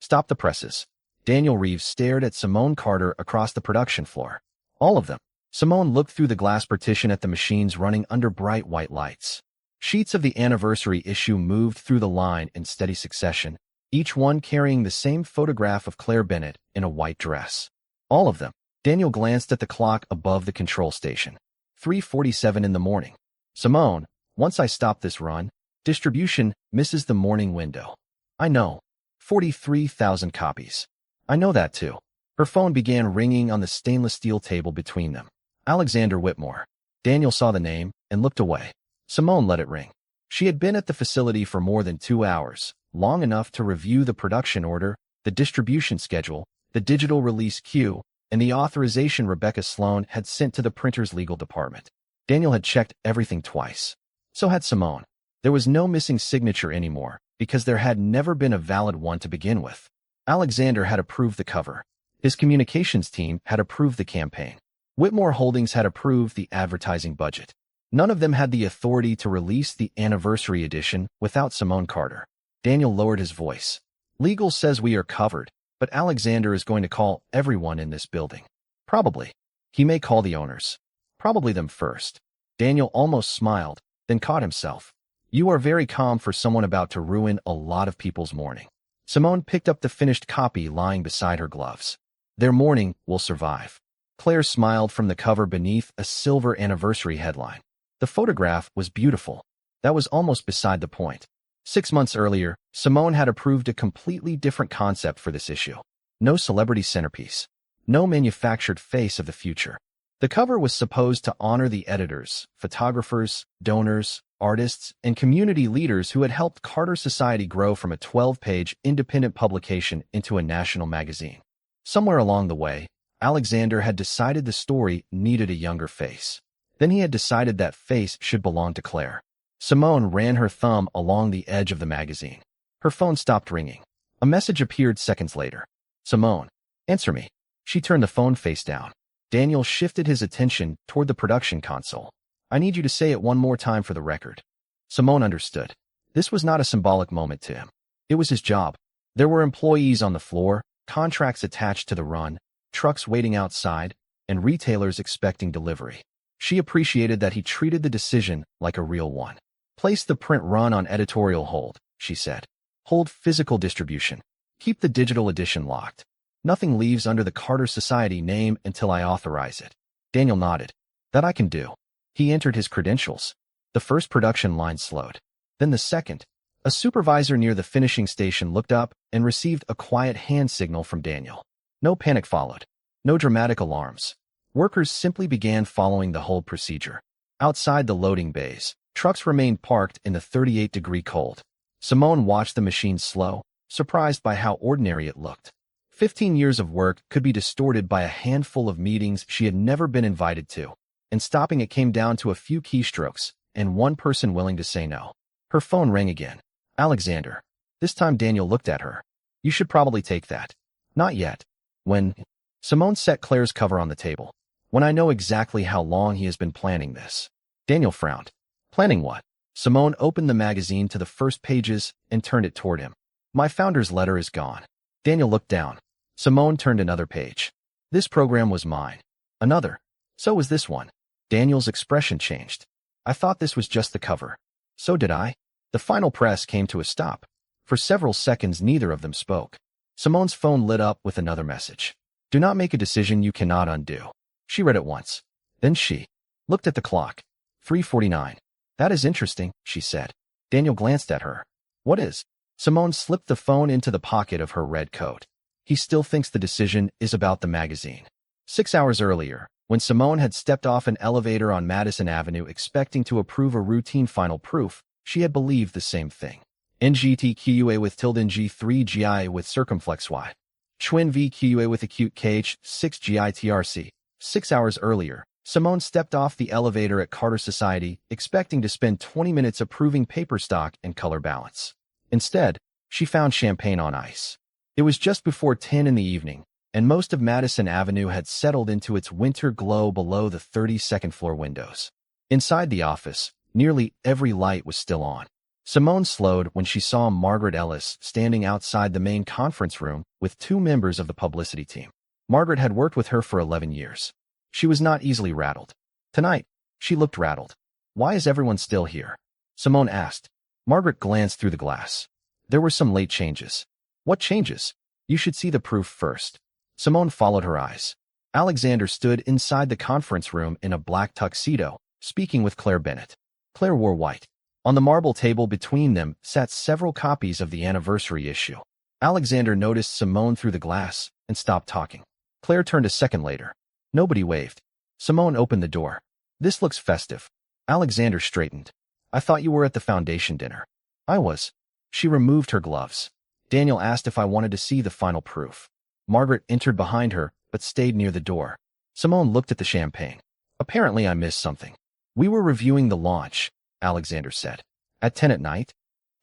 Stop the presses. Daniel Reeves stared at Simone Carter across the production floor. All of them. Simone looked through the glass partition at the machines running under bright white lights. Sheets of the anniversary issue moved through the line in steady succession, each one carrying the same photograph of Claire Bennett in a white dress. All of them. Daniel glanced at the clock above the control station. 3:47 in the morning. Simone, once I stop this run, distribution misses the morning window. I know. 43,000 copies. I know that too. Her phone began ringing on the stainless steel table between them. Alexander Whitmore. Daniel saw the name and looked away. Simone let it ring. She had been at the facility for more than 2 hours, long enough to review the production order, the distribution schedule, the digital release queue, and the authorization Rebecca Sloan had sent to the printer's legal department. Daniel had checked everything twice. So had Simone. There was no missing signature anymore, because there had never been a valid one to begin with. Alexander had approved the cover. His communications team had approved the campaign. Whitmore Holdings had approved the advertising budget. None of them had the authority to release the anniversary edition without Simone Carter. Daniel lowered his voice. Legal says we are covered, but Alexander is going to call everyone in this building. Probably. He may call the owners. Probably them first. Daniel almost smiled, then caught himself. You are very calm for someone about to ruin a lot of people's morning. Simone picked up the finished copy lying beside her gloves. Their morning will survive. Claire smiled from the cover beneath a silver anniversary headline. The photograph was beautiful. That was almost beside the point. 6 months earlier, Simone had approved a completely different concept for this issue. No celebrity centerpiece. No manufactured face of the future. The cover was supposed to honor the editors, photographers, donors, artists, and community leaders who had helped Carter Society grow from a 12-page independent publication into a national magazine. Somewhere along the way, Alexander had decided the story needed a younger face. Then he had decided that face should belong to Claire. Simone ran her thumb along the edge of the magazine. Her phone stopped ringing. A message appeared seconds later. Simone, answer me. She turned the phone face down. Daniel shifted his attention toward the production console. I need you to say it one more time for the record. Simone understood. This was not a symbolic moment to him. It was his job. There were employees on the floor, contracts attached to the run, trucks waiting outside, and retailers expecting delivery. She appreciated that he treated the decision like a real one. Place the print run on editorial hold, she said. Hold physical distribution. Keep the digital edition locked. Nothing leaves under the Carter Society name until I authorize it. Daniel nodded. That I can do. He entered his credentials. The first production line slowed. Then the second. A supervisor near the finishing station looked up and received a quiet hand signal from Daniel. No panic followed. No dramatic alarms. Workers simply began following the hold procedure. Outside the loading bays, trucks remained parked in the 38-degree cold. Simone watched the machine slow, surprised by how ordinary it looked. 15 years of work could be distorted by a handful of meetings she had never been invited to, and stopping it came down to a few keystrokes and one person willing to say no. Her phone rang again. Alexander. This time Daniel looked at her. You should probably take that. Not yet. When? Simone set Claire's cover on the table. When I know exactly how long he has been planning this. Daniel frowned. Planning what? Simone opened the magazine to the first pages and turned it toward him. My founder's letter is gone. Daniel looked down. Simone turned another page. This program was mine. Another. So was this one. Daniel's expression changed. I thought this was just the cover. So did I. The final press came to a stop. For several seconds neither of them spoke. Simone's phone lit up with another message. Do not make a decision you cannot undo. She read it once. Then she looked at the clock. 3:49. That is interesting, she said. Daniel glanced at her. What is? Simone slipped the phone into the pocket of her red coat. He still thinks the decision is about the magazine. 6 hours earlier, when Simone had stepped off an elevator on Madison Avenue expecting to approve a routine final proof, she had believed the same thing. NGTQA with tilde NG3 GI with circumflex Y. Schwinn VQA with acute KH 6 GITRC. 6 hours earlier, Simone stepped off the elevator at Carter Society expecting to spend 20 minutes approving paper stock and color balance. Instead, she found champagne on ice. It was just before 10 in the evening, and most of Madison Avenue had settled into its winter glow below the 32nd floor windows. Inside the office, nearly every light was still on. Simone slowed when she saw Margaret Ellis standing outside the main conference room with two members of the publicity team. Margaret had worked with her for 11 years. She was not easily rattled. Tonight, she looked rattled. "Why is everyone still here?" Simone asked. Margaret glanced through the glass. "There were some late changes." "What changes?" "You should see the proof first." Simone followed her eyes. Alexander stood inside the conference room in a black tuxedo, speaking with Claire Bennett. Claire wore white. On the marble table between them sat several copies of the anniversary issue. Alexander noticed Simone through the glass and stopped talking. Claire turned a second later. Nobody waved. Simone opened the door. "This looks festive." Alexander straightened. "I thought you were at the foundation dinner." "I was." She removed her gloves. Daniel asked if I wanted to see the final proof. Margaret entered behind her, but stayed near the door. Simone looked at the champagne. "Apparently I missed something." "We were reviewing the launch," Alexander said. "At 10 at night?"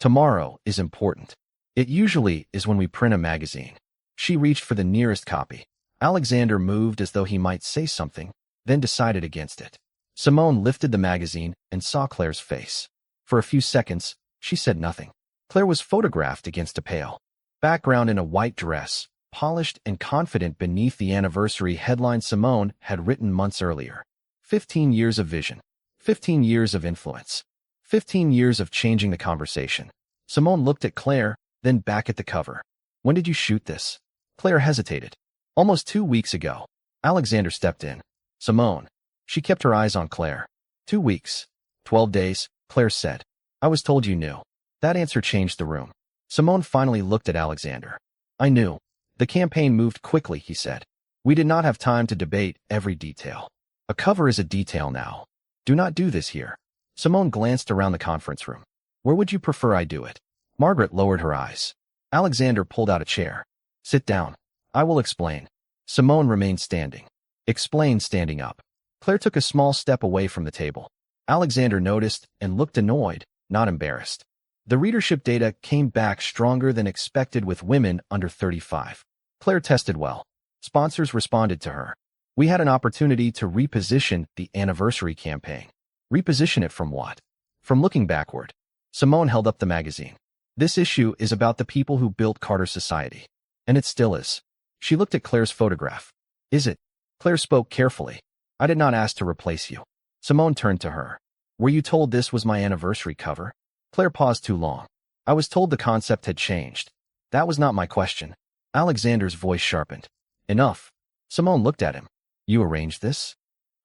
"Tomorrow is important." "It usually is when we print a magazine." She reached for the nearest copy. Alexander moved as though he might say something, then decided against it. Simone lifted the magazine and saw Claire's face. For a few seconds, she said nothing. Claire was photographed against a pale background in a white dress, polished and confident beneath the anniversary headline Simone had written months earlier. 15 years of vision. 15 years of influence. 15 years of changing the conversation. Simone looked at Claire, then back at the cover. "When did you shoot this?" Claire hesitated. "Almost 2 weeks ago." Alexander stepped in. "Simone." She kept her eyes on Claire. 2 weeks. 12 days, Claire said. "I was told you knew." That answer changed the room. Simone finally looked at Alexander. "I knew." "The campaign moved quickly," he said. "We did not have time to debate every detail." "A cover is a detail now. Do not do this here." Simone glanced around the conference room. "Where would you prefer I do it?" Margaret lowered her eyes. Alexander pulled out a chair. "Sit down. I will explain." Simone remained standing. "Explain standing up." Claire took a small step away from the table. Alexander noticed and looked annoyed, not embarrassed. The readership data came back stronger than expected with women under 35. Claire tested well. Sponsors responded to her. "We had an opportunity to reposition the anniversary campaign." "Reposition it from what?" "From looking backward." Simone held up the magazine. "This issue is about the people who built Carter society." "And it still is." She looked at Claire's photograph. "Is it?" Claire spoke carefully. "I did not ask to replace you." Simone turned to her. "Were you told this was my anniversary cover?" Claire paused too long. "I was told the concept had changed." "That was not my question." Alexander's voice sharpened. "Enough." Simone looked at him. "You arranged this?"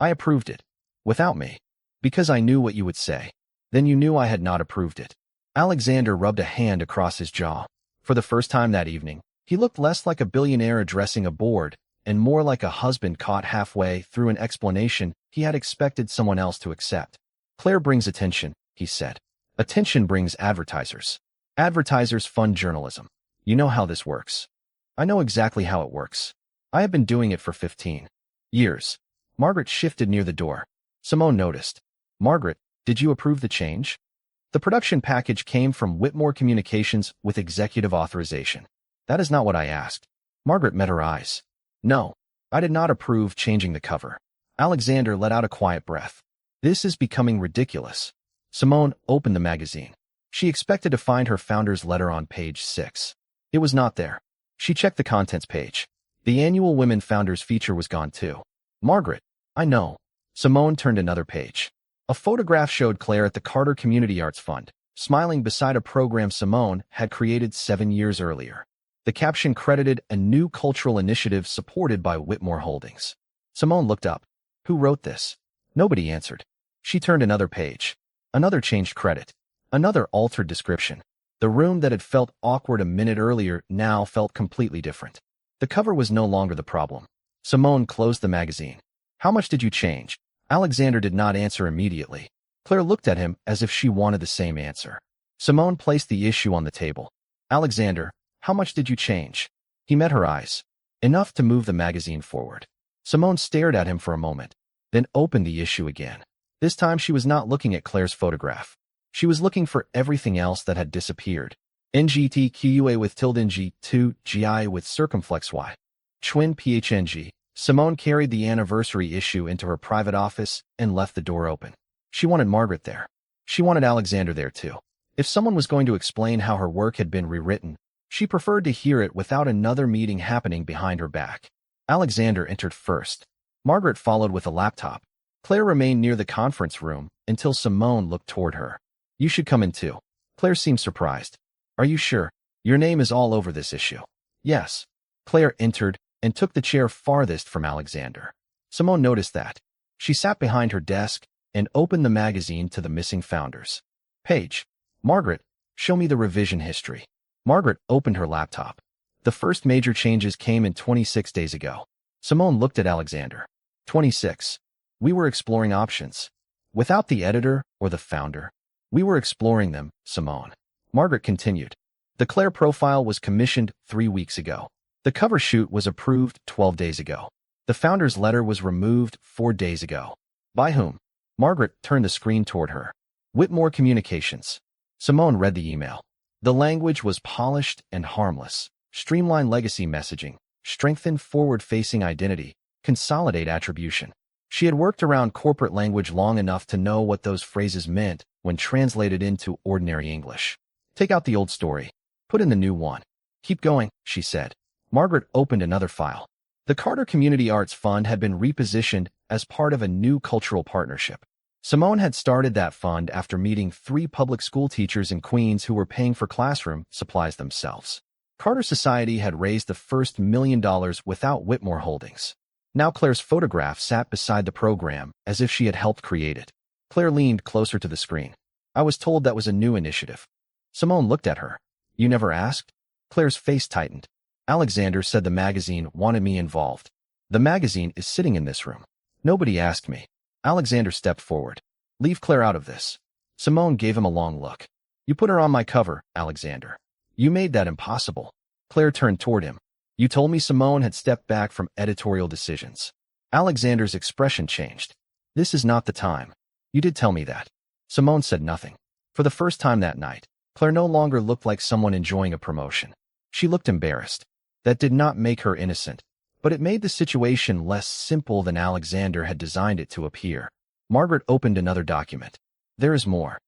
"I approved it." "Without me?" "Because I knew what you would say." "Then you knew I had not approved it." Alexander rubbed a hand across his jaw. For the first time that evening, he looked less like a billionaire addressing a board and more like a husband caught halfway through an explanation he had expected someone else to accept. "Claire brings attention," he said. "Attention brings advertisers. Advertisers fund journalism. You know how this works." "I know exactly how it works. I have been doing it for 15 years. Margaret shifted near the door. Simone noticed. "Margaret, did you approve the change?" "The production package came from Whitmore Communications with executive authorization." "That is not what I asked." Margaret met her eyes. "No, I did not approve changing the cover." Alexander let out a quiet breath. "This is becoming ridiculous." Simone opened the magazine. She expected to find her founder's letter on page 6. It was not there. She checked the contents page. The annual Women Founders feature was gone too. "Margaret, I know." Simone turned another page. A photograph showed Claire at the Carter Community Arts Fund, smiling beside a program Simone had created 7 years earlier. The caption credited a new cultural initiative supported by Whitmore Holdings. Simone looked up. "Who wrote this?" Nobody answered. She turned another page. Another changed credit. Another altered description. The room that had felt awkward a minute earlier now felt completely different. The cover was no longer the problem. Simone closed the magazine. "How much did you change?" Alexander did not answer immediately. Claire looked at him as if she wanted the same answer. Simone placed the issue on the table. "Alexander, how much did you change?" He met her eyes. Enough to move the magazine forward. Simone stared at him for a moment, then opened the issue again. This time she was not looking at Claire's photograph. She was looking for everything else that had disappeared. NGTQA with tilde NG2 GI with circumflex Y. Chwin PHNG. Simone carried the anniversary issue into her private office and left the door open. She wanted Margaret there. She wanted Alexander there too. If someone was going to explain how her work had been rewritten, she preferred to hear it without another meeting happening behind her back. Alexander entered first. Margaret followed with a laptop. Claire remained near the conference room until Simone looked toward her. You should come in too. Claire seemed surprised. Are you sure? Your name is all over this issue. Yes. Claire entered and took the chair farthest from Alexander. Simone noticed that. She sat behind her desk and opened the magazine to the missing founders. Page. Margaret, show me the revision history. Margaret opened her laptop. The first major changes came in 26 days ago. Simone looked at Alexander. 26. We were exploring options. Without the editor or the founder. We were exploring them, Simone. Margaret continued. The Claire profile was commissioned 3 weeks ago. The cover shoot was approved 12 days ago. The founder's letter was removed 4 days ago. By whom? Margaret turned the screen toward her. Whitmore Communications. Simone read the email. The language was polished and harmless. Streamline legacy messaging. Strengthen forward-facing identity. Consolidate attribution. She had worked around corporate language long enough to know what those phrases meant when translated into ordinary English. Take out the old story. Put in the new one. Keep going, she said. Margaret opened another file. The Carter Community Arts Fund had been repositioned as part of a new cultural partnership. Simone had started that fund after meeting 3 public school teachers in Queens who were paying for classroom supplies themselves. Carter Society had raised the first $1 million without Whitmore Holdings. Now Claire's photograph sat beside the program as if she had helped create it. Claire leaned closer to the screen. I was told that was a new initiative. Simone looked at her. You never asked? Claire's face tightened. Alexander said the magazine wanted me involved. The magazine is sitting in this room. Nobody asked me. Alexander stepped forward. Leave Claire out of this. Simone gave him a long look. You put her on my cover, Alexander. You made that impossible. Claire turned toward him. You told me Simone had stepped back from editorial decisions. Alexander's expression changed. This is not the time. You did tell me that. Simone said nothing. For the first time that night, Claire no longer looked like someone enjoying a promotion. She looked embarrassed. That did not make her innocent, but it made the situation less simple than Alexander had designed it to appear. Margaret opened another document. There is more.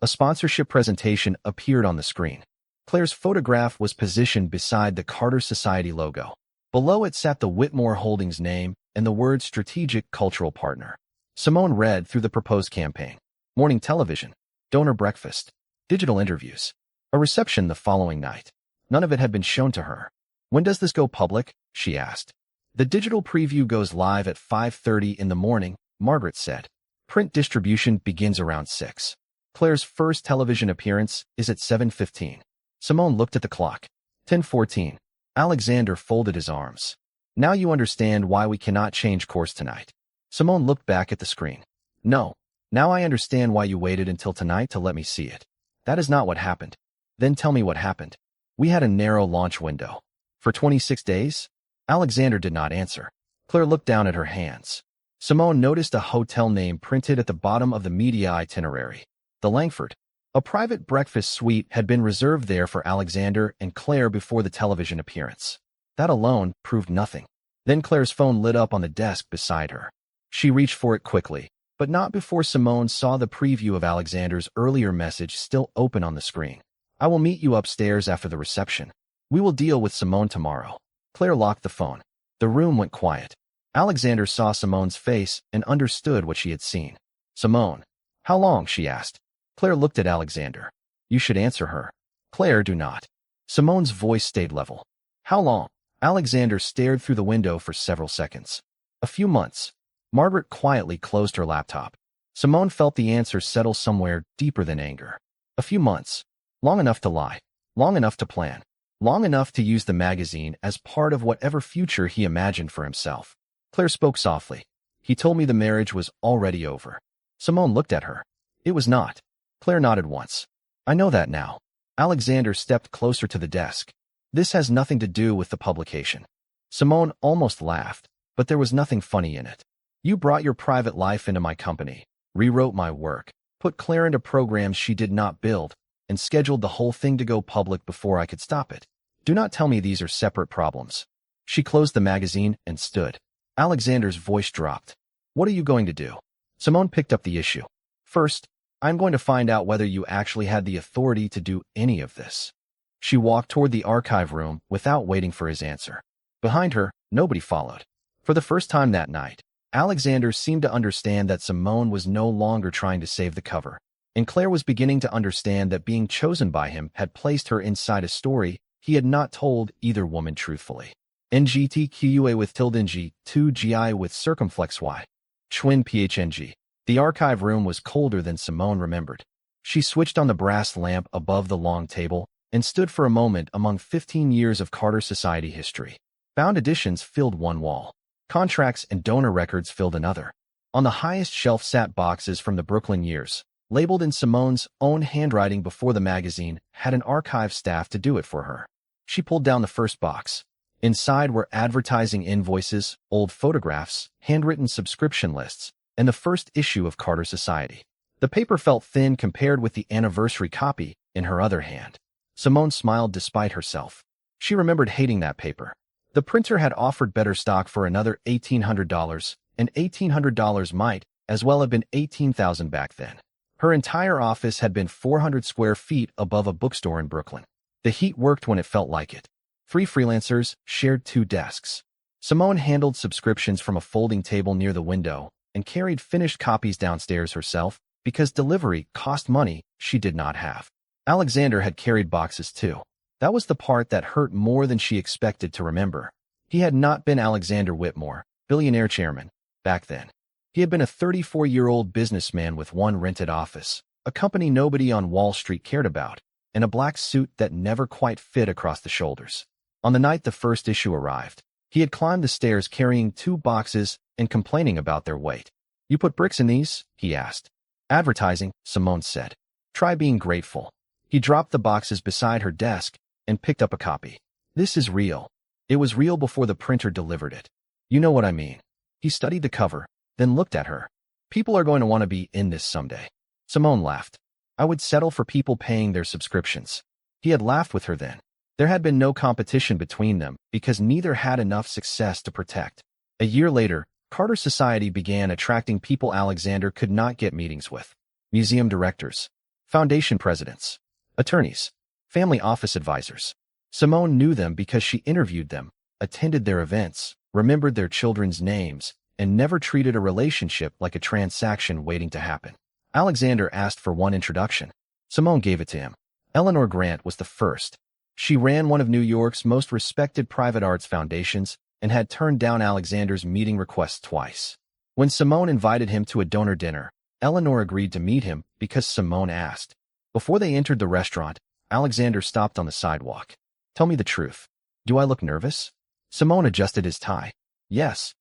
A sponsorship presentation appeared on the screen. Claire's photograph was positioned beside the Carter Society logo. Below it sat the Whitmore Holdings name and the word Strategic Cultural Partner. Simone read through the proposed campaign. Morning television, donor breakfast, digital interviews, a reception the following night. None of it had been shown to her. When does this go public? She asked. The digital preview goes live at 5:30 in the morning, Margaret said. Print distribution begins around 6. Claire's first television appearance is at 7:15. Simone looked at the clock. 10:14. Alexander folded his arms. Now you understand why we cannot change course tonight. Simone looked back at the screen. No. Now I understand why you waited until tonight to let me see it. That is not what happened. Then tell me what happened. We had a narrow launch window. For 26 days? Alexander did not answer. Claire looked down at her hands. Simone noticed a hotel name printed at the bottom of the media itinerary. The Langford. A private breakfast suite had been reserved there for Alexander and Claire before the television appearance. That alone proved nothing. Then Claire's phone lit up on the desk beside her. She reached for it quickly, but not before Simone saw the preview of Alexander's earlier message still open on the screen. I will meet you upstairs after the reception. We will deal with Simone tomorrow. Claire locked the phone. The room went quiet. Alexander saw Simone's face and understood what she had seen. Simone. How long? She asked. Claire looked at Alexander. You should answer her. Claire, do not. Simone's voice stayed level. How long? Alexander stared through the window for several seconds. A few months. Margaret quietly closed her laptop. Simone felt the answer settle somewhere deeper than anger. A few months. Long enough to lie. Long enough to plan. Long enough to use the magazine as part of whatever future he imagined for himself. Claire spoke softly. He told me the marriage was already over. Simone looked at her. It was not. Claire nodded once. I know that now. Alexander stepped closer to the desk. This has nothing to do with the publication. Simone almost laughed, but there was nothing funny in it. You brought your private life into my company, rewrote my work, put Claire into programs she did not build, and scheduled the whole thing to go public before I could stop it. Do not tell me these are separate problems. She closed the magazine and stood. Alexander's voice dropped. What are you going to do? Simone picked up the issue. First, I'm going to find out whether you actually had the authority to do any of this." She walked toward the archive room without waiting for his answer. Behind her, nobody followed. For the first time that night, Alexander seemed to understand that Simone was no longer trying to save the cover, and Claire was beginning to understand that being chosen by him had placed her inside a story he had not told either woman truthfully. NGTQA with tilde NG, 2GI with circumflex Y. Schwinn PHNG. The archive room was colder than Simone remembered. She switched on the brass lamp above the long table and stood for a moment among 15 years of Carter Society history. Bound editions filled one wall. Contracts and donor records filled another. On the highest shelf sat boxes from the Brooklyn years, labeled in Simone's own handwriting before the magazine had an archive staff to do it for her. She pulled down the first box. Inside were advertising invoices, old photographs, handwritten subscription lists, and the first issue of Carter Society. The paper felt thin compared with the anniversary copy in her other hand. Simone smiled despite herself. She remembered hating that paper. The printer had offered better stock for another $1,800, and $1,800 might as well have been $18,000 back then. Her entire office had been 400 square feet above a bookstore in Brooklyn. The heat worked when it felt like it. 3 freelancers shared 2 desks. Simone handled subscriptions from a folding table near the window and carried finished copies downstairs herself because delivery cost money she did not have. Alexander had carried boxes too. That was the part that hurt more than she expected to remember. He had not been Alexander Whitmore, Billionaire chairman, back then. He had been a 34-year-old businessman with one rented office, a company nobody on Wall Street cared about, and a black suit that never quite fit across the shoulders. On the night the first issue arrived, he had climbed the stairs carrying 2 boxes and complaining about their weight. "You put bricks in these?" he asked. "Advertising," Simone said. "Try being grateful." He dropped the boxes beside her desk and picked up a copy. "This is real. It was real before the printer delivered it. You know what I mean." He studied the cover, then looked at her. "People are going to want to be in this someday." Simone laughed. "I would settle for people paying their subscriptions." He had laughed with her then. There had been no competition between them because neither had enough success to protect. A year later, Carter Society began attracting people Alexander could not get meetings with. Museum directors, foundation presidents, attorneys, family office advisors. Simone knew them because she interviewed them, attended their events, remembered their children's names, and never treated a relationship like a transaction waiting to happen. Alexander asked for one introduction. Simone gave it to him. Eleanor Grant was the first. She ran one of New York's most respected private arts foundations and had turned down Alexander's meeting request twice. When Simone invited him to a donor dinner, Eleanor agreed to meet him because Simone asked. Before they entered the restaurant, Alexander stopped on the sidewalk. "Tell me the truth. Do I look nervous?" Simone adjusted his tie. "Yes."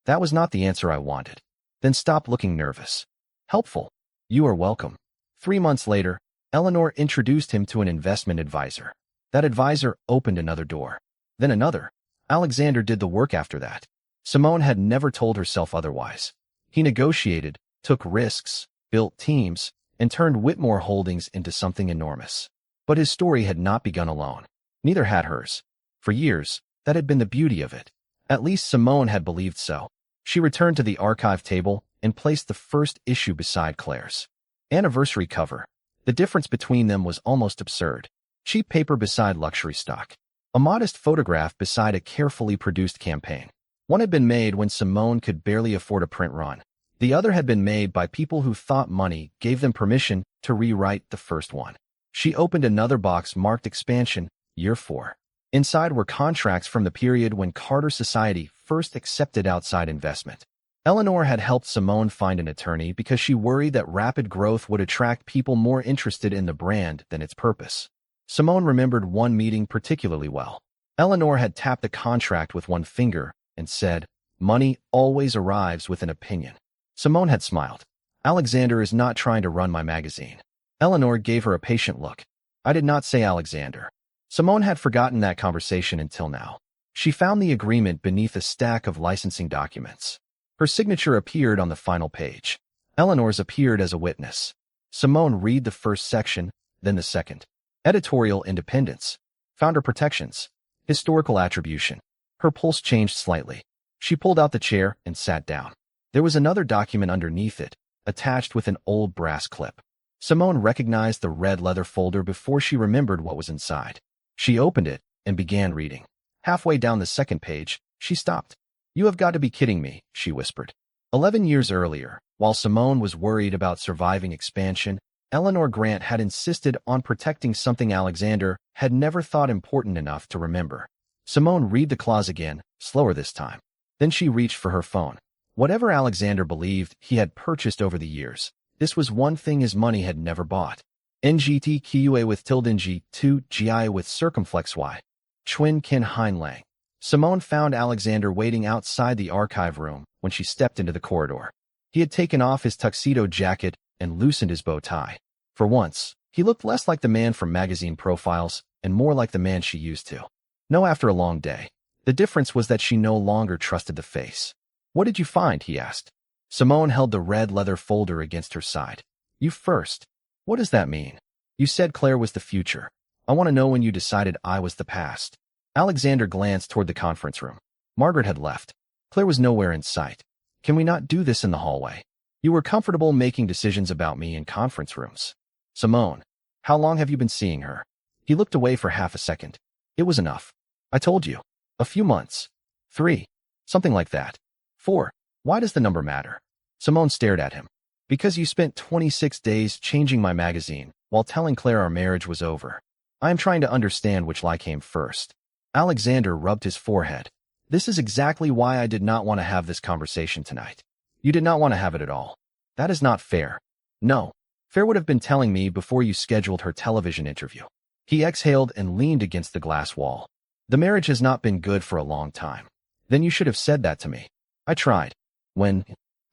"That was not the answer I wanted." "Then stop looking nervous." "Helpful. You are welcome." 3 months later, Eleanor introduced him to an investment advisor. That advisor opened another door. Then another. Alexander did the work after that. Simone had never told herself otherwise. He negotiated, took risks, built teams, and turned Whitmore Holdings into something enormous. But his story had not begun alone. Neither had hers. For years, that had been the beauty of it. At least Simone had believed so. She returned to the archive table and placed the first issue beside Claire's. Anniversary cover. The difference between them was almost absurd. Cheap paper beside luxury stock. A modest photograph beside a carefully produced campaign. One had been made when Simone could barely afford a print run. The other had been made by people who thought money gave them permission to rewrite the first one. She opened another box marked Expansion, Year 4. Inside were contracts from the period when Carter Society first accepted outside investment. Eleanor had helped Simone find an attorney because she worried that rapid growth would attract people more interested in the brand than its purpose. Simone remembered one meeting particularly well. Eleanor had tapped the contract with one finger and said, "Money always arrives with an opinion." Simone had smiled. "Alexander is not trying to run my magazine." Eleanor gave her a patient look. "I did not say Alexander." Simone had forgotten that conversation until now. She found the agreement beneath a stack of licensing documents. Her signature appeared on the final page. Eleanor's appeared as a witness. Simone read the first section, then the second. Editorial independence. Founder protections. Historical attribution. Her pulse changed slightly. She pulled out the chair and sat down. There was another document underneath it, attached with an old brass clip. Simone recognized the red leather folder before she remembered what was inside. She opened it and began reading. Halfway down the second page, she stopped. "You have got to be kidding me," she whispered. 11 years earlier, while Simone was worried about surviving expansion, Eleanor Grant had insisted on protecting something Alexander had never thought important enough to remember. Simone read the clause again, slower this time. Then she reached for her phone. Whatever Alexander believed he had purchased over the years, this was one thing his money had never bought. NGTQA with tilde NG2 GI with circumflex Y. Chuen Kin Hein Lang. Simone found Alexander waiting outside the archive room when she stepped into the corridor. He had taken off his tuxedo jacket and loosened his bow tie. For once, he looked less like the man from magazine profiles and more like the man she used to know after a long day. The difference was that she no longer trusted the face. "What did you find?" he asked. Simone held the red leather folder against her side. "You first." "What does that mean?" "You said Claire was the future. I want to know when you decided I was the past." Alexander glanced toward the conference room. Margaret had left. Claire was nowhere in sight. "Can we not do this in the hallway? You were comfortable making decisions about me in conference rooms." "Simone, how long have you been seeing her?" He looked away for half a second. "It was enough. I told you. A few months. 3. Something like that. 4. Why does the number matter?" Simone stared at him. "Because you spent 26 days changing my magazine while telling Claire our marriage was over. I am trying to understand which lie came first." Alexander rubbed his forehead. "This is exactly why I did not want to have this conversation tonight." "You did not want to have it at all." "That is not fair." "No. Fair would have been telling me before you scheduled her television interview." He exhaled and leaned against the glass wall. "The marriage has not been good for a long time." "Then you should have said that to me." "I tried." "When?"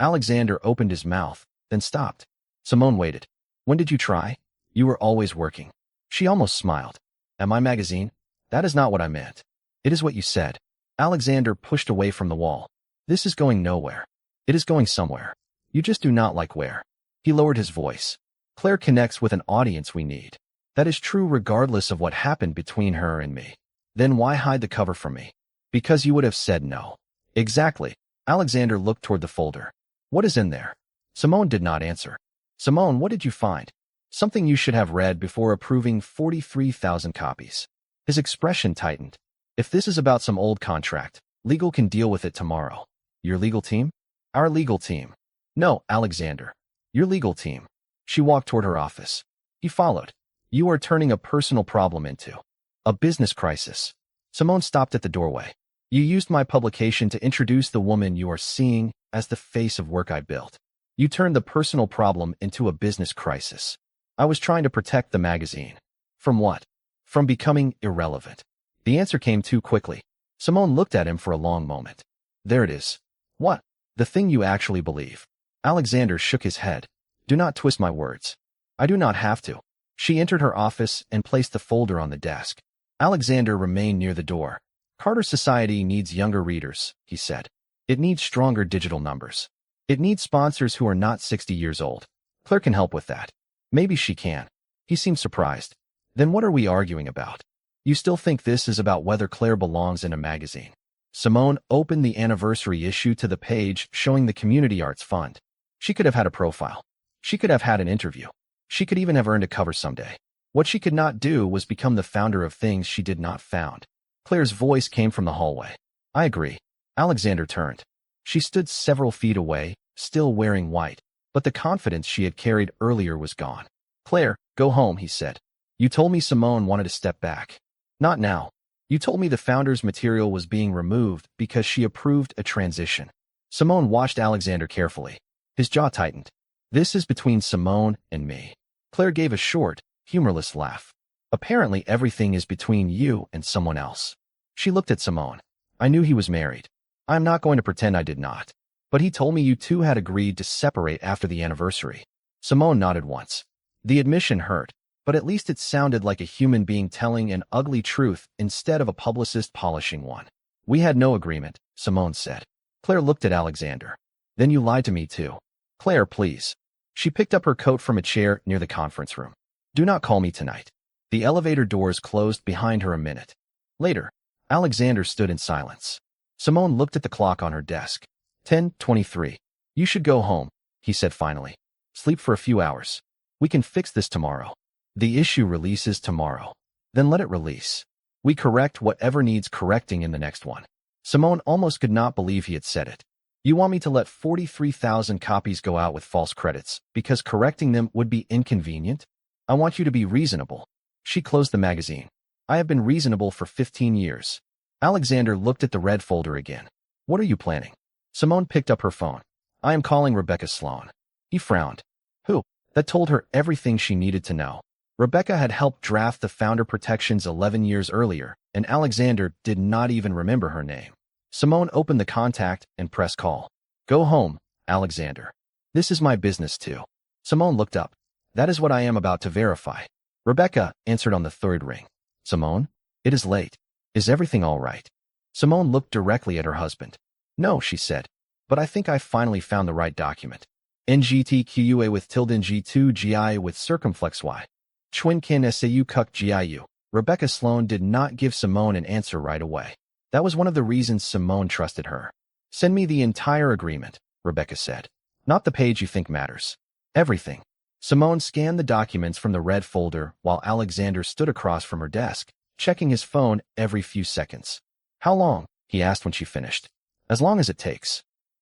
Alexander opened his mouth, then stopped. Simone waited. "When did you try?" "You were always working." She almost smiled. "At my magazine?" "That is not what I meant." "It is what you said." Alexander pushed away from the wall. "This is going nowhere." "It is going somewhere. You just do not like where." He lowered his voice. "Claire connects with an audience we need. That is true regardless of what happened between her and me." "Then why hide the cover from me?" "Because you would have said no." "Exactly." Alexander looked toward the folder. "What is in there?" Simone did not answer. "Simone, what did you find?" "Something you should have read before approving 43,000 copies." His expression tightened. "If this is about some old contract, legal can deal with it tomorrow." "Your legal team?" "Our legal team." "No, Alexander. Your legal team." She walked toward her office. He followed. "You are turning a personal problem into a business crisis." Simone stopped at the doorway. "You used my publication to introduce the woman you are seeing as the face of work I built. You turned the personal problem into a business crisis." "I was trying to protect the magazine." "From what?" "From becoming irrelevant." The answer came too quickly. Simone looked at him for a long moment. "There it is." "What?" "The thing you actually believe." Alexander shook his head. "Do not twist my words." "I do not have to." She entered her office and placed the folder on the desk. Alexander remained near the door. "Carter Society needs younger readers," he said. "It needs stronger digital numbers. It needs sponsors who are not 60 years old. Claire can help with that." "Maybe she can." He seemed surprised. "Then what are we arguing about? You still think this is about whether Claire belongs in a magazine?" Simone opened the anniversary issue to the page showing the Community Arts Fund. She could have had a profile. She could have had an interview. She could even have earned a cover someday. What she could not do was become the founder of things she did not found. Claire's voice came from the hallway. "I agree." Alexander turned. She stood several feet away, still wearing white, but the confidence she had carried earlier was gone. "Claire, go home," he said. "You told me Simone wanted to step back." "Not now. You told me the founder's material was being removed because she approved a transition." Simone watched Alexander carefully. His jaw tightened. "This is between Simone and me." Claire gave a short, humorless laugh. "Apparently everything is between you and someone else." She looked at Simone. "I knew he was married. I am not going to pretend I did not. But he told me you two had agreed to separate after the anniversary." Simone nodded once. The admission hurt, but at least it sounded like a human being telling an ugly truth instead of a publicist polishing one. "We had no agreement," Simone said. Claire looked at Alexander. "Then you lied to me too." "Claire, please." She picked up her coat from a chair near the conference room. "Do not call me tonight." The elevator doors closed behind her a minute. Later, Alexander stood in silence. Simone looked at the clock on her desk. 10:23. "You should go home," he said finally. "Sleep for a few hours." We can fix this tomorrow. The issue releases tomorrow. Then let it release. We correct whatever needs correcting in the next one. Simone almost could not believe he had said it. You want me to let 43,000 copies go out with false credits because correcting them would be inconvenient? I want you to be reasonable. She closed the magazine. I have been reasonable for 15 years. Alexander looked at the red folder again. What are you planning? Simone picked up her phone. I am calling Rebecca Sloan. He frowned. Who? That told her everything she needed to know. Rebecca had helped draft the founder protections 11 years earlier, and Alexander did not even remember her name. Simone opened the contact and pressed call. Go home, Alexander. This is my business too. Simone looked up. That is what I am about to verify. Rebecca answered on the third ring. Simone? It is late. Is everything all right? Simone looked directly at her husband. No, she said. But I think I finally found the right document. NGTQUA with tilde G2 GI with circumflex Y. Chwinkin SAU Kuk GIU. Rebecca Sloan did not give Simone an answer right away. That was one of the reasons Simone trusted her. Send me the entire agreement, Rebecca said. Not the page you think matters. Everything. Simone scanned the documents from the red folder while Alexander stood across from her desk, checking his phone every few seconds. How long? He asked when she finished. As long as it takes.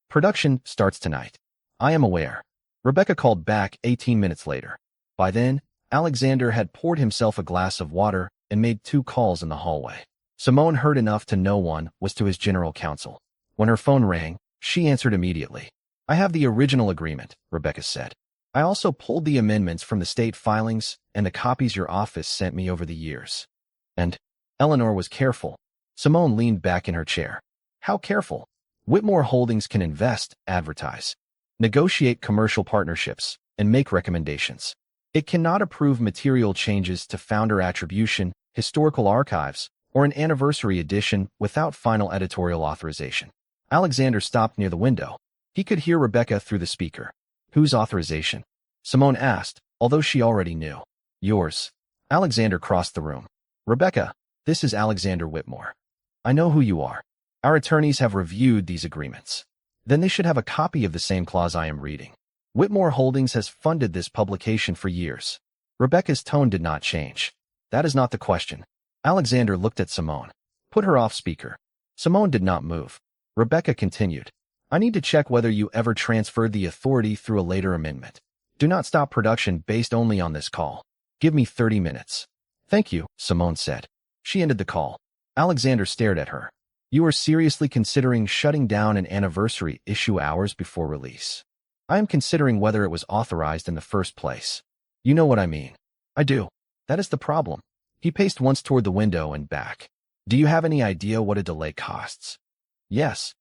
Production starts tonight. I am aware. Rebecca called back 18 minutes later. By then, Alexander had poured himself a glass of water and made 2 calls in the hallway. Simone heard enough to know one was to his general counsel. When her phone rang, she answered immediately. I have the original agreement, Rebecca said. I also pulled the amendments from the state filings and the copies your office sent me over the years. And Eleanor was careful. Simone leaned back in her chair. How careful? Whitmore Holdings can invest, advertise, negotiate commercial partnerships, and make recommendations. It cannot approve material changes to founder attribution, historical archives, or an anniversary edition without final editorial authorization. Alexander stopped near the window. He could hear Rebecca through the speaker. Whose authorization? Simone asked, although she already knew. Yours. Alexander crossed the room. Rebecca, this is Alexander Whitmore. I know who you are. Our attorneys have reviewed these agreements. Then they should have a copy of the same clause I am reading. Whitmore Holdings has funded this publication for years. Rebecca's tone did not change. That is not the question. Alexander looked at Simone. Put her off speaker. Simone did not move. Rebecca continued. I need to check whether you ever transferred the authority through a later amendment. Do not stop production based only on this call. Give me 30 minutes. Thank you, Simone said. She ended the call. Alexander stared at her. You are seriously considering shutting down an anniversary issue hours before release. I am considering whether it was authorized in the first place. You know what I mean. I do. That is the problem. He paced once toward the window and back. Do you have any idea what a delay costs? Yes.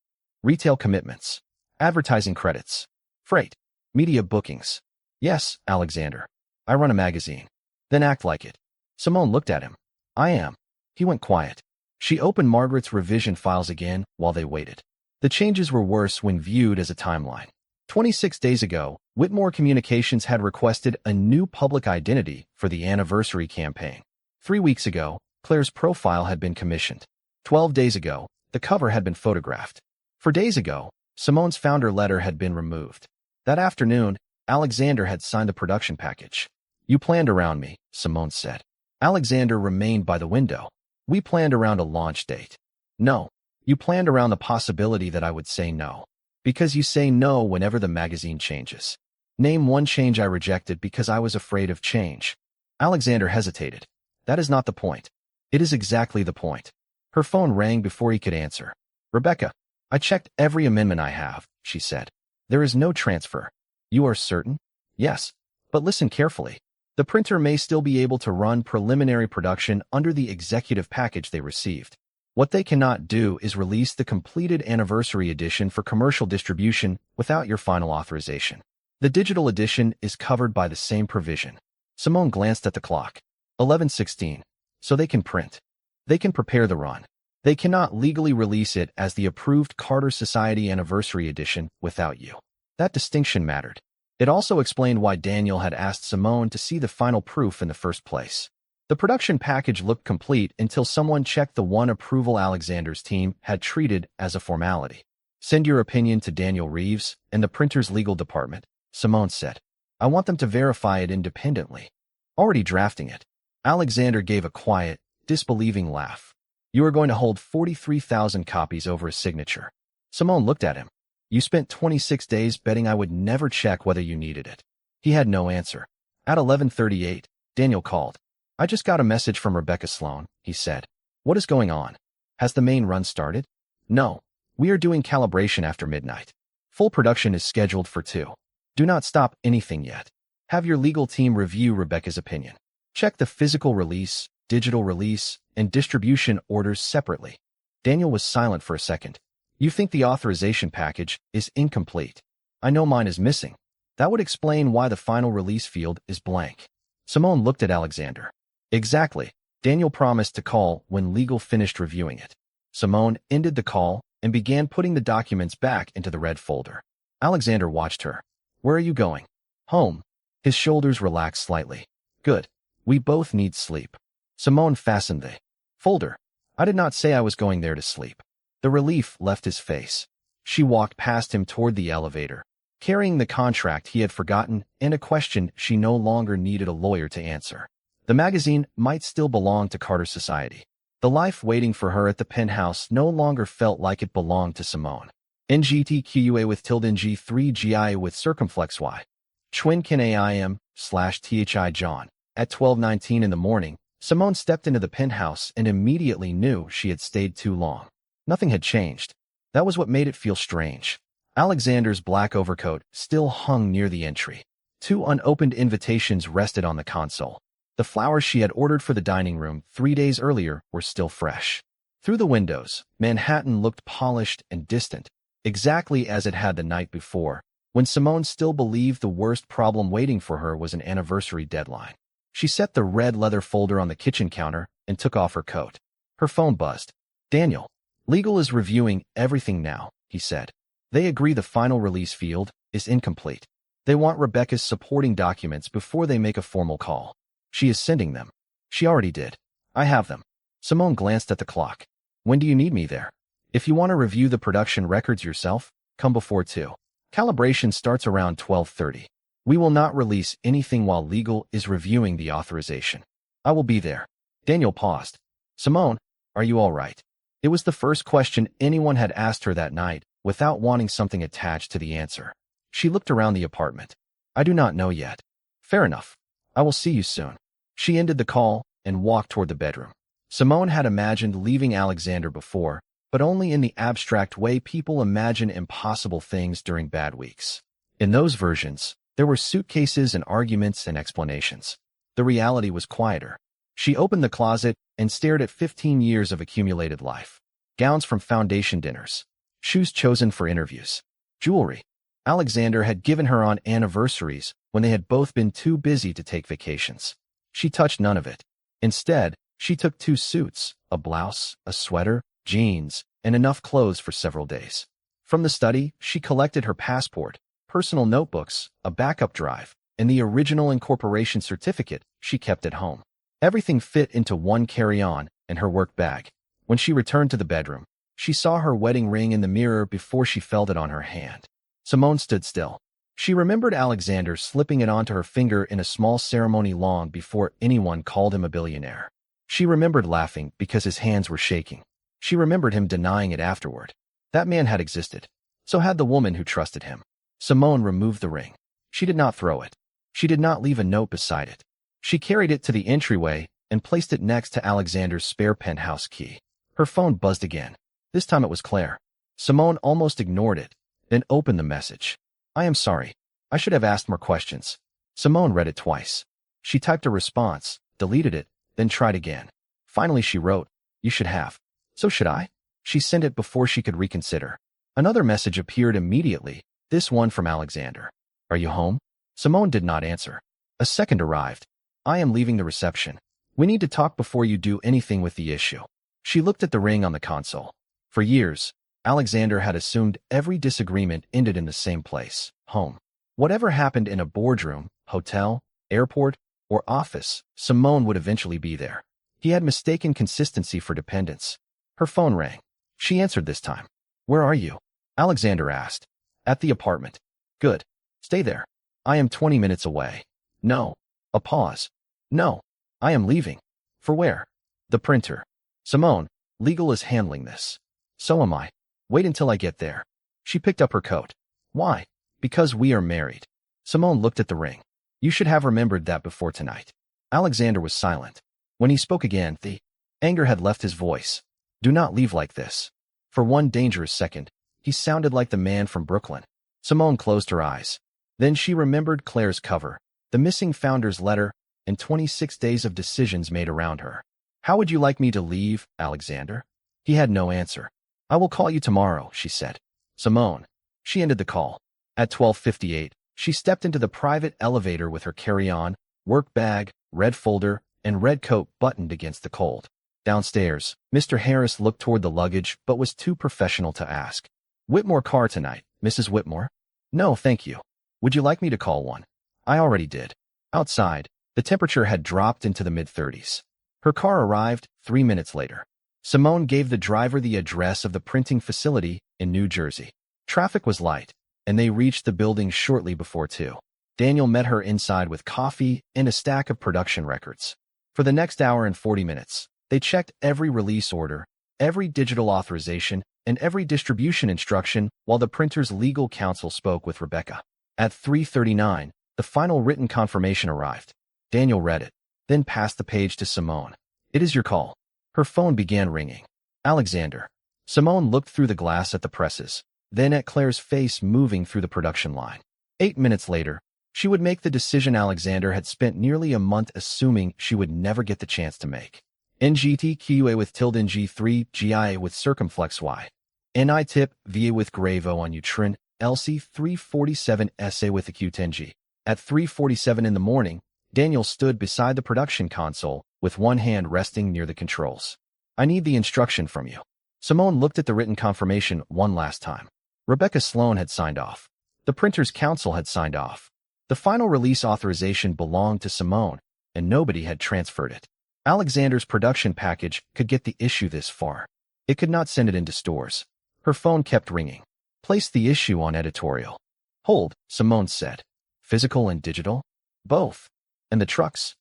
Retail commitments. Advertising credits. Freight. Media bookings. Yes, Alexander. I run a magazine. Then act like it. Simone looked at him. I am. He went quiet. She opened Margaret's revision files again while they waited. The changes were worse when viewed as a timeline. 26 days ago, Whitmore Communications had requested a new public identity for the anniversary campaign. 3 weeks ago, Claire's profile had been commissioned. 12 days ago, the cover had been photographed. 4 days ago, Simone's founder letter had been removed. That afternoon, Alexander had signed the production package. You planned around me, Simone said. Alexander remained by the window. We planned around a launch date. No, you planned around the possibility that I would say no. Because you say no whenever the magazine changes. Name one change I rejected because I was afraid of change. Alexander hesitated. That is not the point. It is exactly the point. Her phone rang before he could answer. Rebecca, I checked every amendment I have, she said. There is no transfer. You are certain? Yes. But listen carefully. The printer may still be able to run preliminary production under the executive package they received. What they cannot do is release the completed anniversary edition for commercial distribution without your final authorization. The digital edition is covered by the same provision. Simone glanced at the clock. 11:16. So they can print. They can prepare the run. They cannot legally release it as the approved Carter Society Anniversary Edition without you. That distinction mattered. It also explained why Daniel had asked Simone to see the final proof in the first place. The production package looked complete until someone checked the one approval Alexander's team had treated as a formality. Send your opinion to Daniel Reeves and the printer's legal department, Simone said. I want them to verify it independently. Already drafting it. Alexander gave a quiet, disbelieving laugh. You are going to hold 43,000 copies over a signature. Simone looked at him. You spent 26 days betting I would never check whether you needed it. He had no answer. At 11:38, Daniel called. I just got a message from Rebecca Sloan, he said. What is going on? Has the main run started? No. We are doing calibration after midnight. Full production is scheduled for 2. Do not stop anything yet. Have your legal team review Rebecca's opinion. Check the physical release, digital release, and distribution orders separately. Daniel was silent for a second. You think the authorization package is incomplete. I know mine is missing. That would explain why the final release field is blank. Simone looked at Alexander. Exactly. Daniel promised to call when legal finished reviewing it. Simone ended the call and began putting the documents back into the red folder. Alexander watched her. Where are you going? Home. His shoulders relaxed slightly. Good. We both need sleep. Simone fastened the folder. I did not say I was going there to sleep. The relief left his face. She walked past him toward the elevator, carrying the contract he had forgotten and a question she no longer needed a lawyer to answer. The magazine might still belong to Carter Society. The life waiting for her at the penthouse no longer felt like it belonged to Simone. NGTQUA with tilde NG3GIA with circumflex Y. Chwin AIM/THI John. At 12:19 in the morning, Simone stepped into the penthouse and immediately knew she had stayed too long. Nothing had changed. That was what made it feel strange. Alexander's black overcoat still hung near the entry. 2 unopened invitations rested on the console. The flowers she had ordered for the dining room 3 days earlier were still fresh. Through the windows, Manhattan looked polished and distant, exactly as it had the night before, when Simone still believed the worst problem waiting for her was an anniversary deadline. She set the red leather folder on the kitchen counter and took off her coat. Her phone buzzed. Daniel. Legal is reviewing everything now, he said. They agree the final release field is incomplete. They want Rebecca's supporting documents before they make a formal call. She is sending them. She already did. I have them. Simone glanced at the clock. When do you need me there? If you want to review the production records yourself, come before 2. Calibration starts around 12:30. We will not release anything while legal is reviewing the authorization. I will be there. Daniel paused. Simone, are you all right? It was the first question anyone had asked her that night, without wanting something attached to the answer. She looked around the apartment. I do not know yet. Fair enough. I will see you soon. She ended the call and walked toward the bedroom. Simone had imagined leaving Alexander before, but only in the abstract way people imagine impossible things during bad weeks. In those versions, there were suitcases and arguments and explanations. The reality was quieter. She opened the closet and stared at 15 years of accumulated life. Gowns from foundation dinners. Shoes chosen for interviews. Jewelry. Alexander had given her on anniversaries when they had both been too busy to take vacations. She touched none of it. Instead, she took 2 suits, a blouse, a sweater, jeans, and enough clothes for several days. From the study, she collected her passport, personal notebooks, a backup drive, and the original incorporation certificate she kept at home. Everything fit into one carry-on and her work bag. When she returned to the bedroom, she saw her wedding ring in the mirror before she felt it on her hand. Simone stood still. She remembered Alexander slipping it onto her finger in a small ceremony long before anyone called him a billionaire. She remembered laughing because his hands were shaking. She remembered him denying it afterward. That man had existed. So had the woman who trusted him. Simone removed the ring. She did not throw it. She did not leave a note beside it. She carried it to the entryway and placed it next to Alexander's spare penthouse key. Her phone buzzed again. This time it was Claire. Simone almost ignored it, then opened the message. I am sorry. I should have asked more questions. Simone read it twice. She typed a response, deleted it, then tried again. Finally she wrote, You should have. So should I? She sent it before she could reconsider. Another message appeared immediately, this one from Alexander. Are you home? Simone did not answer. A second arrived. I am leaving the reception. We need to talk before you do anything with the issue. She looked at the ring on the console. For years, Alexander had assumed every disagreement ended in the same place, home. Whatever happened in a boardroom, hotel, airport, or office, Simone would eventually be there. He had mistaken consistency for dependence. Her phone rang. She answered this time. Where are you? Alexander asked. At the apartment. Good. Stay there. I am 20 minutes away. No. A pause. No. I am leaving. For where? The printer. Simone, legal is handling this. So am I. Wait until I get there. She picked up her coat. Why? Because we are married. Simone looked at the ring. You should have remembered that before tonight. Alexander was silent. When he spoke again, the anger had left his voice. Do not leave like this. For one dangerous second, he sounded like the man from Brooklyn. Simone closed her eyes. Then she remembered Claire's cover, the missing founder's letter, and 26 days of decisions made around her. How would you like me to leave, Alexander? He had no answer. I will call you tomorrow, she said. Simone. She ended the call. At 12:58, she stepped into the private elevator with her carry-on, work bag, red folder, and red coat buttoned against the cold. Downstairs, Mr. Harris looked toward the luggage but was too professional to ask. Whitmore car tonight, Mrs. Whitmore? No, thank you. Would you like me to call one? I already did. Outside, the temperature had dropped into the mid-30s. Her car arrived 3 minutes later. Simone gave the driver the address of the printing facility in New Jersey. Traffic was light, and they reached the building shortly before 2. Daniel met her inside with coffee and a stack of production records. For the next hour and 40 minutes, they checked every release order, every digital authorization, and every distribution instruction while the printer's legal counsel spoke with Rebecca. At 3:39, the final written confirmation arrived. Daniel read it, then passed the page to Simone. It is your call. Her phone began ringing. Alexander. Simone looked through the glass at the presses, then at Claire's face moving through the production line. 8 minutes later, she would make the decision Alexander had spent nearly a month assuming she would never get the chance to make. NGTQA with tilde NG3 GIA with circumflex Y. NI tip VA with gravo on utrin LC 347 SA with acute NG. At 3:47 in the morning, Daniel stood beside the production console with one hand resting near the controls. I need the instruction from you. Simone looked at the written confirmation one last time. Rebecca Sloan had signed off. The printer's counsel had signed off. The final release authorization belonged to Simone, and nobody had transferred it. Alexander's production package could get the issue this far. It could not send it into stores. Her phone kept ringing. Place the issue on editorial. Hold, Simone said. Physical and digital? Both. And the trucks?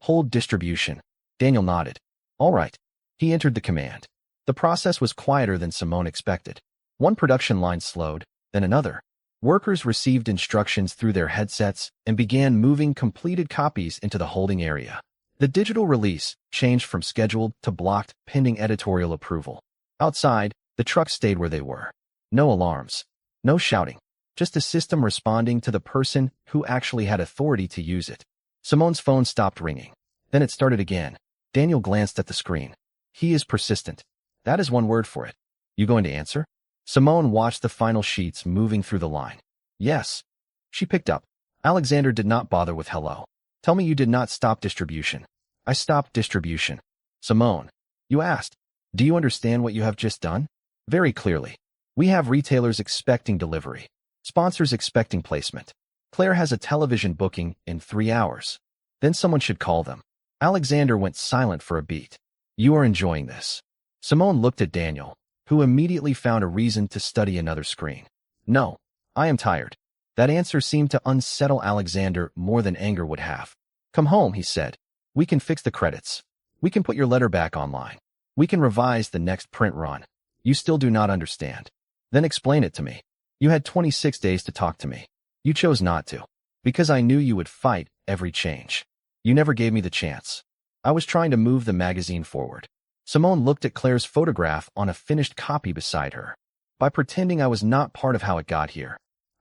Hold distribution. Daniel nodded. All right. He entered the command. The process was quieter than Simone expected. One production line slowed, then another. Workers received instructions through their headsets and began moving completed copies into the holding area. The digital release changed from scheduled to blocked pending editorial approval. Outside, the trucks stayed where they were. No alarms. No shouting. Just a system responding to the person who actually had authority to use it. Simone's phone stopped ringing. Then it started again. Daniel glanced at the screen. He is persistent. That is one word for it. You going to answer? Simone watched the final sheets moving through the line. Yes. She picked up. Alexander did not bother with hello. Tell me you did not stop distribution. I stopped distribution. Simone. You asked. Do you understand what you have just done? Very clearly. We have retailers expecting delivery. Sponsors expecting placement. Claire has a television booking in 3 hours. Then someone should call them. Alexander went silent for a beat. You are enjoying this. Simone looked at Daniel, who immediately found a reason to study another screen. No, I am tired. That answer seemed to unsettle Alexander more than anger would have. Come home, he said. We can fix the credits. We can put your letter back online. We can revise the next print run. You still do not understand. Then explain it to me. You had 26 days to talk to me. You chose not to. Because I knew you would fight every change. You never gave me the chance. I was trying to move the magazine forward. Simone looked at Claire's photograph on a finished copy beside her. By pretending I was not part of how it got here.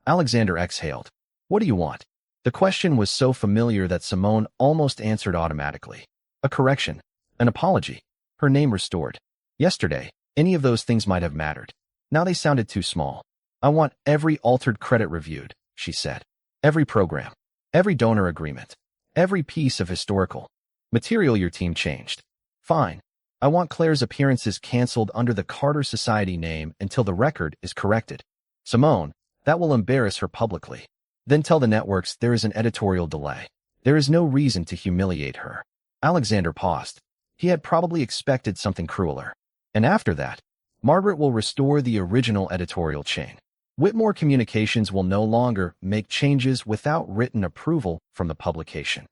Alexander exhaled. What do you want? The question was so familiar that Simone almost answered automatically. A correction. An apology. Her name restored. Yesterday, any of those things might have mattered. Now they sounded too small. I want every altered credit reviewed, she said. Every program. Every donor agreement. Every piece of historical material your team changed. Fine. I want Claire's appearances canceled under the Carter Society name until the record is corrected. Simone, that will embarrass her publicly. Then tell the networks there is an editorial delay. There is no reason to humiliate her. Alexander paused. He had probably expected something crueler. And after that, Margaret will restore the original editorial chain. Whitmore Communications will no longer make changes without written approval from the publication.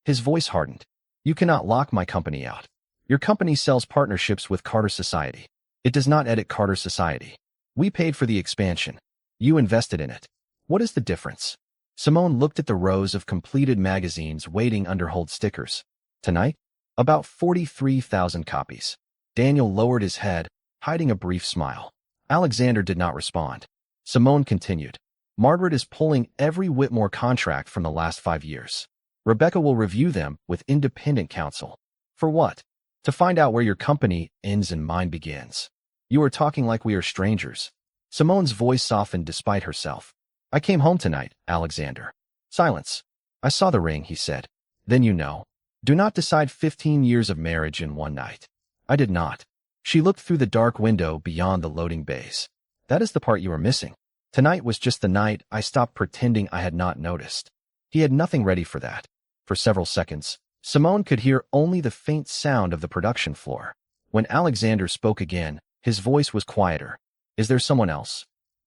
His voice hardened. You cannot lock my company out. Your company sells partnerships with Carter Society. It does not edit Carter Society. We paid for the expansion. You invested in it. What is the difference? Simone looked at the rows of completed magazines waiting under hold stickers. Tonight? About 43,000 copies. Daniel lowered his head, hiding a brief smile. Alexander did not respond. Simone continued. Margaret is pulling every Whitmore contract from the last 5 years. Rebecca will review them with independent counsel. For what? To find out where your company ends and mine begins. You are talking like we are strangers. Simone's voice softened despite herself. I came home tonight, Alexander. Silence. I saw the ring, he said. Then you know. Do not decide 15 years of marriage in one night. I did not. She looked through the dark window beyond the loading bays. That is the part you are missing. Tonight was just the night I stopped pretending I had not noticed. He had nothing ready for that. For several seconds, Simone could hear only the faint sound of the production floor. When Alexander spoke again, his voice was quieter. Is there someone else?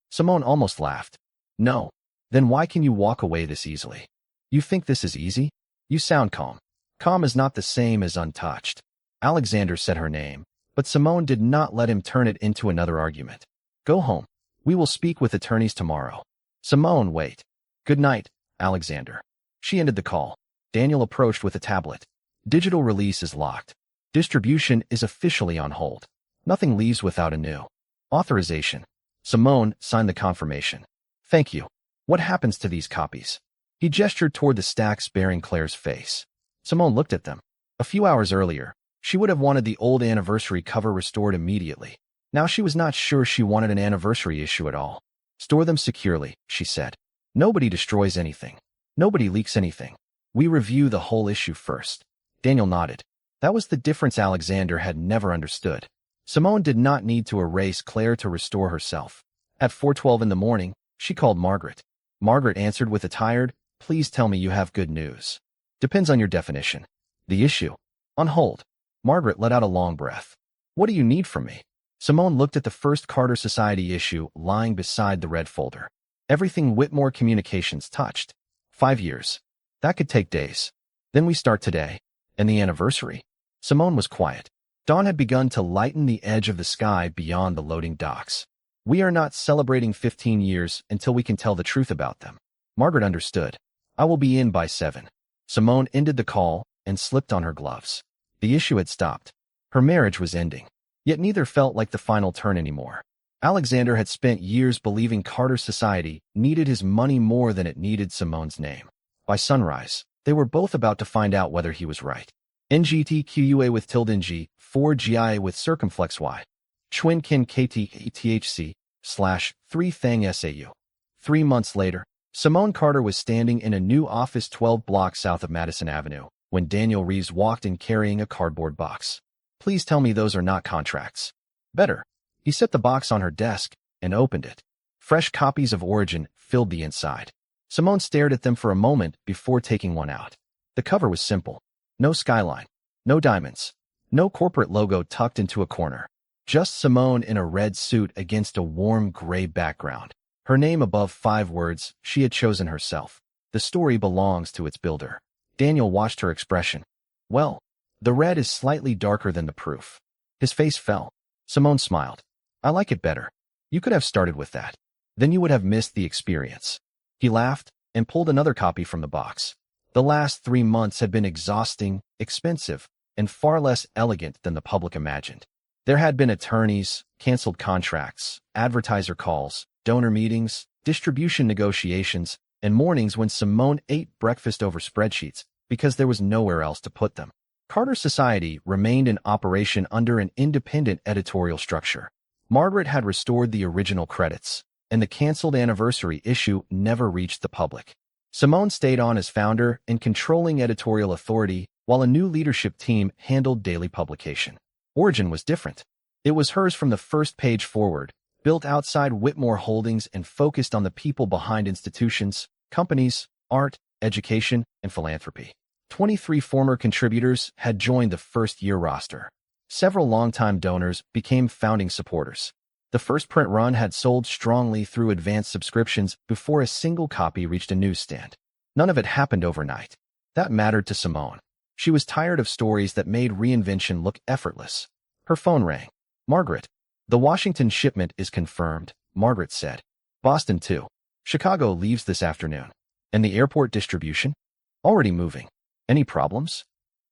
Simone almost laughed. No. Then why can you walk away this easily? You think this is easy? You sound calm. Calm is not the same as untouched. Alexander said her name, but Simone did not let him turn it into another argument. Go home. We will speak with attorneys tomorrow. Simone, wait. Good night, Alexander. She ended the call. Daniel approached with a tablet. Digital release is locked. Distribution is officially on hold. Nothing leaves without a new authorization. Simone signed the confirmation. Thank you. What happens to these copies? He gestured toward the stacks bearing Claire's face. Simone looked at them. A few hours earlier, she would have wanted the old anniversary cover restored immediately. Now she was not sure she wanted an anniversary issue at all. Store them securely, she said. Nobody destroys anything. Nobody leaks anything. We review the whole issue first. Daniel nodded. That was the difference Alexander had never understood. Simone did not need to erase Claire to restore herself. At 4:12 in the morning, she called Margaret. Margaret answered with a tired, please tell me you have good news. Depends on your definition. The issue. On hold. Margaret let out a long breath. What do you need from me? Simone looked at the first Carter Society issue lying beside the red folder. Everything Whitmore Communications touched. 5 years. That could take days. Then we start today. And the anniversary. Simone was quiet. Dawn had begun to lighten the edge of the sky beyond the loading docks. We are not celebrating 15 years until we can tell the truth about them. Margaret understood. I will be in by 7. Simone ended the call and slipped on her gloves. The issue had stopped. Her marriage was ending. Yet neither felt like the final turn anymore. Alexander had spent years believing Carter Society needed his money more than it needed Simone's name. By sunrise, they were both about to find out whether he was right. NGTQUA with tilde NG, 4GIA with circumflex Y. Chwin Kin KTHC, /3 Thang SAU. 3 months later, Simone Carter was standing in a new office 12 blocks south of Madison Avenue when Daniel Reeves walked in carrying a cardboard box. Please tell me those are not contracts. Better. He set the box on her desk and opened it. Fresh copies of Origin filled the inside. Simone stared at them for a moment before taking one out. The cover was simple. No skyline. No diamonds. No corporate logo tucked into a corner. Just Simone in a red suit against a warm gray background. Her name above 5 words she had chosen herself. The story belongs to its builder. Daniel watched her expression. Well, the red is slightly darker than the proof. His face fell. Simone smiled. I like it better. You could have started with that. Then you would have missed the experience. He laughed and pulled another copy from the box. The last 3 months had been exhausting, expensive, and far less elegant than the public imagined. There had been attorneys, canceled contracts, advertiser calls, donor meetings, distribution negotiations, and mornings when Simone ate breakfast over spreadsheets because there was nowhere else to put them. Carter Society remained in operation under an independent editorial structure. Margaret had restored the original credits, and the canceled anniversary issue never reached the public. Simone stayed on as founder and controlling editorial authority, while a new leadership team handled daily publication. Origin was different. It was hers from the first page forward, built outside Whitmore Holdings and focused on the people behind institutions, companies, art, education, and philanthropy. 23 former contributors had joined the first-year roster. Several longtime donors became founding supporters. The first print run had sold strongly through advanced subscriptions before a single copy reached a newsstand. None of it happened overnight. That mattered to Simone. She was tired of stories that made reinvention look effortless. Her phone rang. Margaret. The Washington shipment is confirmed, Margaret said. Boston too. Chicago leaves this afternoon. And the airport distribution? Already moving. Any problems?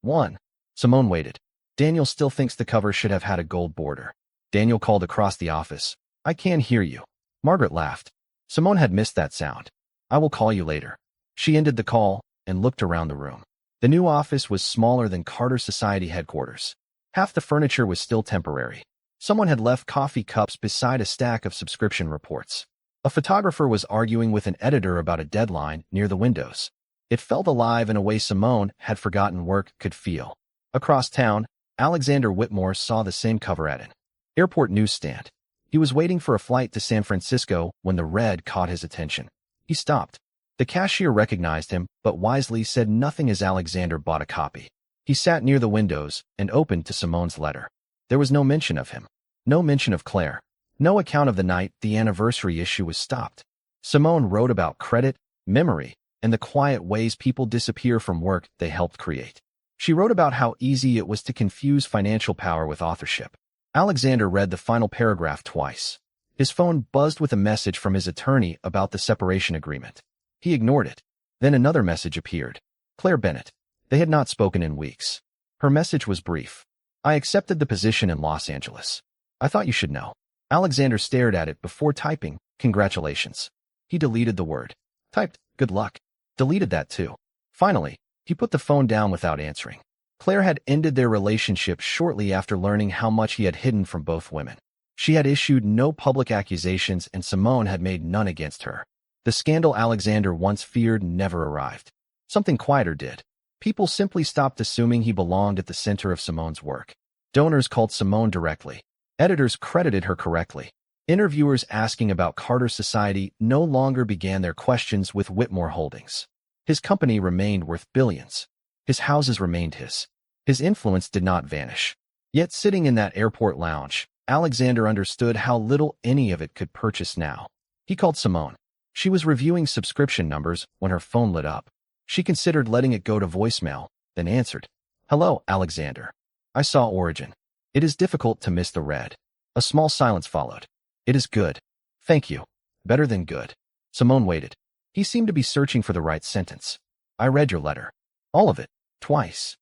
1. Simone waited. Daniel still thinks the cover should have had a gold border. Daniel called across the office. I can't hear you. Margaret laughed. Simone had missed that sound. I will call you later. She ended the call and looked around the room. The new office was smaller than Carter Society headquarters. Half the furniture was still temporary. Someone had left coffee cups beside a stack of subscription reports. A photographer was arguing with an editor about a deadline near the windows. It felt alive in a way Simone had forgotten work could feel. Across town, Alexander Whitmore saw the same cover at an airport newsstand. He was waiting for a flight to San Francisco when the red caught his attention. He stopped. The cashier recognized him, but wisely said nothing as Alexander bought a copy. He sat near the windows and opened to Simone's letter. There was no mention of him. No mention of Claire. No account of the night the anniversary issue was stopped. Simone wrote about credit, memory, and the quiet ways people disappear from work they helped create. She wrote about how easy it was to confuse financial power with authorship. Alexander read the final paragraph twice. His phone buzzed with a message from his attorney about the separation agreement. He ignored it. Then another message appeared. Claire Bennett. They had not spoken in weeks. Her message was brief. I accepted the position in Los Angeles. I thought you should know. Alexander stared at it before typing, congratulations. He deleted the word. Typed, good luck. Deleted that too. Finally, he put the phone down without answering. Claire had ended their relationship shortly after learning how much he had hidden from both women. She had issued no public accusations and Simone had made none against her. The scandal Alexander once feared never arrived. Something quieter did. People simply stopped assuming he belonged at the center of Simone's work. Donors called Simone directly. Editors credited her correctly. Interviewers asking about Carter Society no longer began their questions with Whitmore Holdings. His company remained worth billions. His houses remained his. His influence did not vanish. Yet sitting in that airport lounge, Alexander understood how little any of it could purchase now. He called Simone. She was reviewing subscription numbers when her phone lit up. She considered letting it go to voicemail, then answered. Hello, Alexander. I saw Origin. It is difficult to miss the red. A small silence followed. It is good. Thank you. Better than good. Simone waited. He seemed to be searching for the right sentence. I read your letter. All of it. Twice.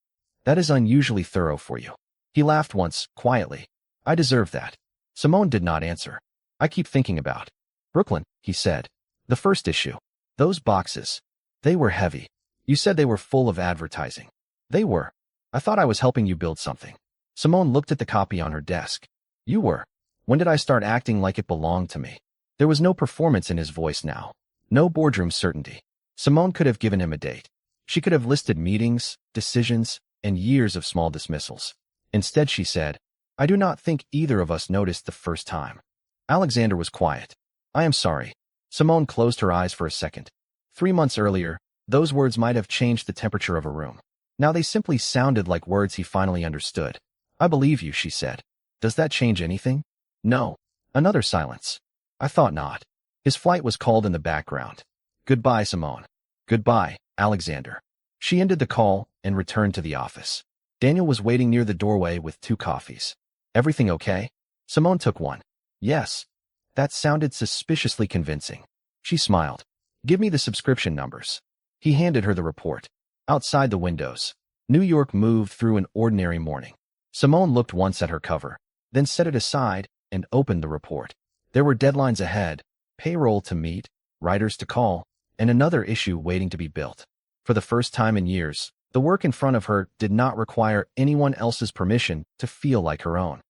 That is unusually thorough for you. He laughed once, quietly. I deserve that. Simone did not answer. I keep thinking about Brooklyn, he said. The first issue. Those boxes. They were heavy. You said they were full of advertising. They were. I thought I was helping you build something. Simone looked at the copy on her desk. You were. When did I start acting like it belonged to me? There was no performance in his voice now. No boardroom certainty. Simone could have given him a date. She could have listed meetings, decisions, and years of small dismissals. Instead, she said, I do not think either of us noticed the first time. Alexander was quiet. I am sorry. Simone closed her eyes for a second. 3 months earlier, those words might have changed the temperature of a room. Now they simply sounded like words he finally understood. I believe you, she said. Does that change anything? No. Another silence. I thought not. His flight was called in the background. Goodbye, Simone. Goodbye, Alexander. She ended the call and returned to the office. Daniel was waiting near the doorway with 2 coffees. Everything okay? Simone took one. Yes. That sounded suspiciously convincing. She smiled. Give me the subscription numbers. He handed her the report. Outside the windows, New York moved through an ordinary morning. Simone looked once at her cover, then set it aside and opened the report. There were deadlines ahead, payroll to meet, writers to call, and another issue waiting to be built. For the first time in years, the work in front of her did not require anyone else's permission to feel like her own.